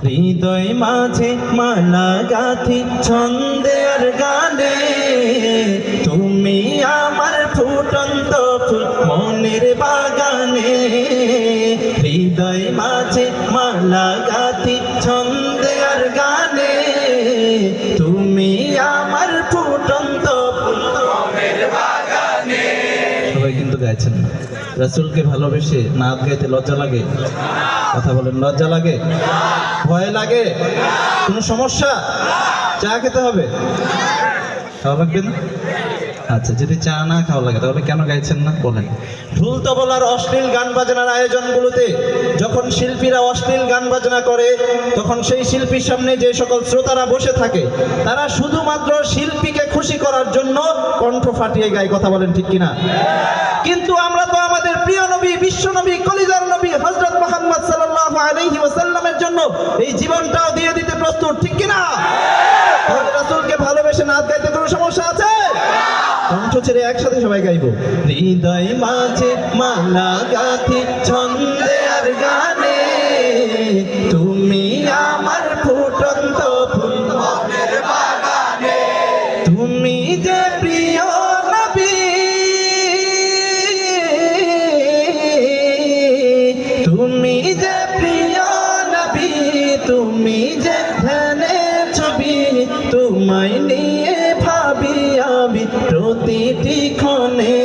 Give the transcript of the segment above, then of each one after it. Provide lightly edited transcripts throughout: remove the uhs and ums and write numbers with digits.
হৃদয় মাঝে মালা গাথি ছন্দে আর গানে, তুমি আমার ফুটন্ত ফুল মনের বাগানে। হৃদয় মাঝে মালা গাথি ছন্দে আর গানে, তুমি আমার ফুটন্ত ফুল মনের বাগানে। সবাই কিন্তু গাইছেন না। রাসূলকে ভালোবেসে নাচ গাইতে লজ্জা লাগে? কথা বলেন, লজ্জা লাগে? ভয় লাগে? কোনো সমস্যা? চা খেতে হবে? খাওয়া লাগবে না? আচ্ছা, যদি চা না খাওয়া লাগে তাহলে কেন গাইছেন না বলেন? ঢোল তবলার অশ্লীল গান বাজনার আয়োজনগুলোতে যখন শিল্পীরা অশ্লীল গান বাজনা করে, তখন সেই শিল্পীর সামনে যে সকল শ্রোতারা বসে থাকে, তারা শুধুমাত্র শিল্পীকে খুশি করার জন্য কণ্ঠ ফাটিয়ে গায়। কথা বলেন ঠিক কিনা? কিন্তু আমরা তো আমাদের প্রিয় নবী, বিশ্ব নবী, কলিজার নবী হযরত মুহাম্মদ সাল্লাল্লাহু আলাইহি ওয়াসাল্লামের জন্য এই জীবনটাও দিয়ে দিতে প্রস্তুত, ঠিক কিনা? তাহলে রাসূলকে ভালোবেসে নাচ গাইতে কোনো সমস্যা আছে? কণ্ঠ ছেড়ে একসাথে সবাই গাইবো। হৃদয় মাঝে মালা গাথি ছন্দে আর গানে, তুমি আমার ফুটন্ত ফুল মনের বাগানে। তুমি যে প্রিয় নবী, তুমি যে প্রিয় নবী, তুমি যে ধ্যানের ছবি, তোমায় নিয়ে ভাবি আমি প্রতিটি ক্ষণে।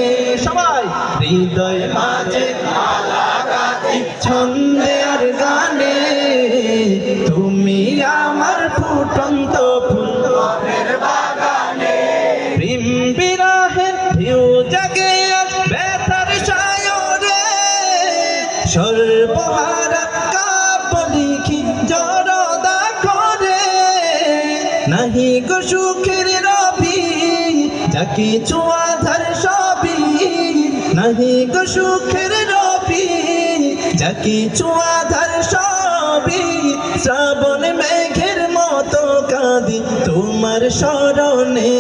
সবাই হৃদয় মাঝে মালা গাথি ছন্দে আর গানে, তুমি আমার ফুটন্ত ফুল মনের বাগানে। প্রেম বিরহের ঢেউ জাগে আজ ব্যথার সায়রে, সর্বহারা কাব্য লিখি জড়দা করে। নাহি গো সুখের রবি, যা কিছু আধার সবই, নাহি গো সুখের রবি, যা কিছু আধার সবই। শ্রাবণ মেঘের মতো কাঁদি তোমার স্মরণে।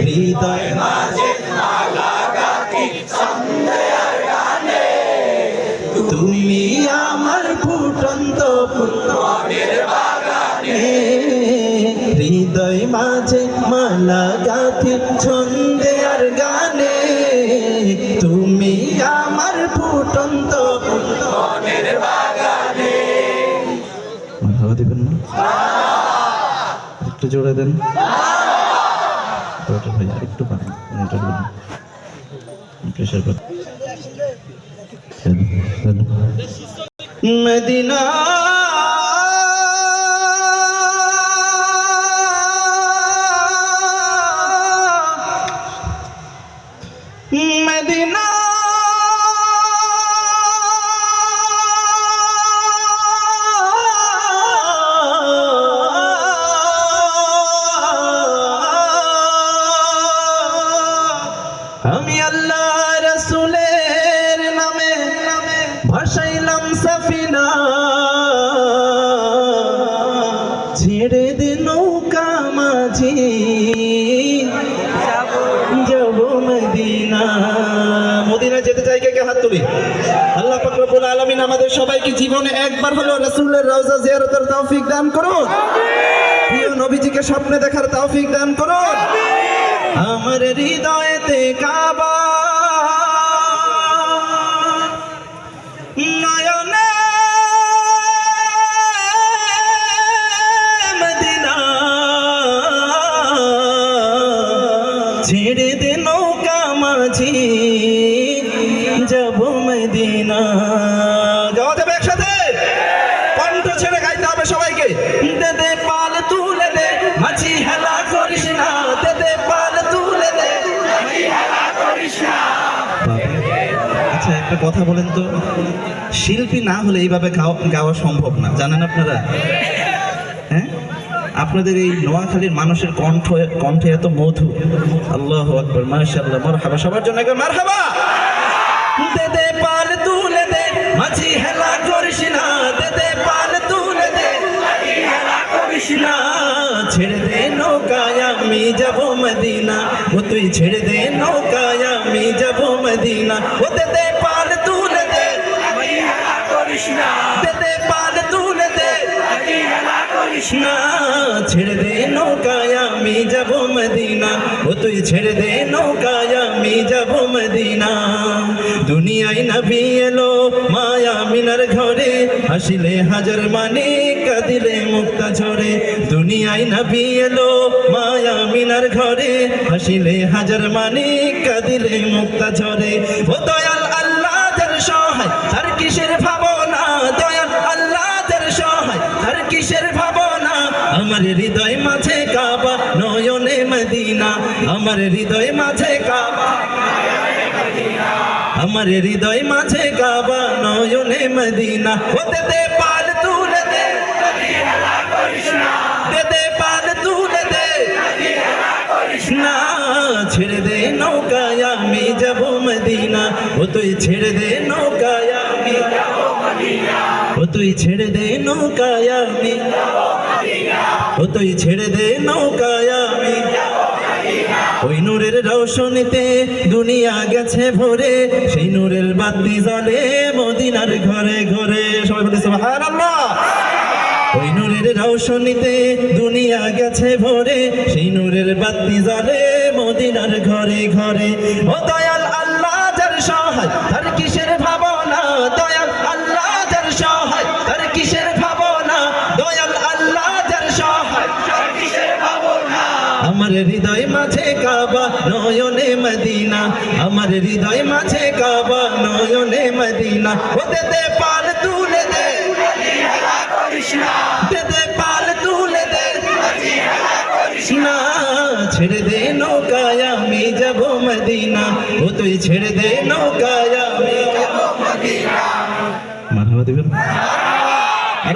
হৃদয় মাঝে মালা গাথি ছন্দে আর গানে, তুমি আমার ফুটন্ত ফুল মনের বাগানে। হৃদয় মাঝে মালা গাথি ছন্দে আর গানে, তুমি আমার ফুটন্ত ফুল মনের বাগানে। মারহাবা দিবেন না? একটু জোরে দেন। ভাইয়া একটু পারেন, প্রেশার কর। মদিনা মদিনা আমি আল্লাহ রাসূলের নামে ভাসাইলাম সাফিনা, ছেড়ে দে নৌকা মাঝি যাব মদিনা। মদিনা যেতে চাই কে কে হাত তুলি। আল্লাহ পাক রব্বুল আলামিন আমাদের সবাইকে জীবনে একবার হলেও রাসূলের রওজা জিয়ারতের তৌফিক দান করুন। প্রিয় নবীজিকে স্বপ্নে দেখার তৌফিক দান করুন। আমার হৃদয়েতে কাবা, নয়নে মদিনা, ছেড়ে দে নৌকা মাঝি যাব মদিনা। গাওয়া যাবে একসাথে? কণ্ঠ ছেড়ে গাইতে হবে সবাইকে। দে দে পাল তুলে দে, মাঝি হেলা করিস না, দে দে পাল তুলে দে, মাঝি হেলা করিস না। আচ্ছা, একটা কথা বলেন তো, শিল্পী না হলে এইভাবে গাওয়া সম্ভব না, জানেন আপনারা? হ্যাঁ, আপনাদের এই নোয়াখালীর মানুষের কণ্ঠে এত মধু। আল্লাহু আকবার, মাশাআল্লাহ, মারহাবা। সবার জন্য একবার মারহাবা। দে দে পাল তুলে দে, মাঝি হেলা করিস না, দে দে পাল তুলে দে, মাঝি হেলা করিস না। ছেড়ে দে নৌকায় আমি যাব মদিনা, ও তুই ছেড়ে দে নৌকায় আমি যাব মদিনা। ও দে দে পাল তুলে দে, মাঝি হেলা করিস না, দে দে পাল তুলে দে, না ছেড়ে দে নৌকায় আমি যাব মদিনা ও তুই ছেড়ে দে নৌকায় আমি যাব মদিনা দুনিয়ায় নবী এলো মায়া মিনার ঘরে হাসিলে হাজার মানে কাঁদিলে মুক্তা ঝরে দুনিয়ায় নবী এলো মায়া মিনার ঘরে হাসিলে হাজার মানে কাঁদিলে মুক্তা ঝরে ও দয়াল আল্লাহ যার সহায় তার কিসের ভাবনা দয়াল আল্লাহ যার সহায় তার কিসের ভাবনা আমার হৃদয় মাঝে কাবা নয়নে মদিনা আমার হৃদয় মাঝে কাবা আমার হৃদয় মাঝে কাবা নয়নে মদিনা ওতে দে পাল তুলে দে দে পাল তুলে দে না ছেড়ে দে নৌকায় আমি যাব মদিনা ও তুই ছেড়ে দে নৌকায় আমি যাব মদিনা ও তুই ছেড়ে দে নৌকায় আমি যাব মদিনা ও তুই ছেড়ে দে নৌকায় আমি যাব মদিনা ওই নূরের রৌশনীতে দুনিয়া গেছে ভরে সেই নূরের বাতি জ্বলে মদিনার ঘরে ঘরে সবাই বলে সুবহানাল্লাহ ওই নূরের রৌশনীতে দুনিয়া গেছে ভরে সেই নূরের বাতি জ্বলে মদিনার ঘরে ঘরে ও দয়াল আল্লাহ যার সহায় তার কিসের ভাবনা দয়াল আল্লাহ যার সহায় তার কিসের ভাবনা দয়াল আল্লাহ যার সহায় তার কিসের ভাবনা আমার হৃদয় মাঝে কাবা নয়নে মদিনা আমার হৃদয় মাঝে কাবা নয়নে মদিনা ওতে দে পাল তুলে দে দে পাল তুলে দে না ছেড়ে দে নৌকায় আমি যাব মদিনা ও তুই ছেড়ে দে নৌকায় আমি যাব মদিনা মারহাবা দিবেন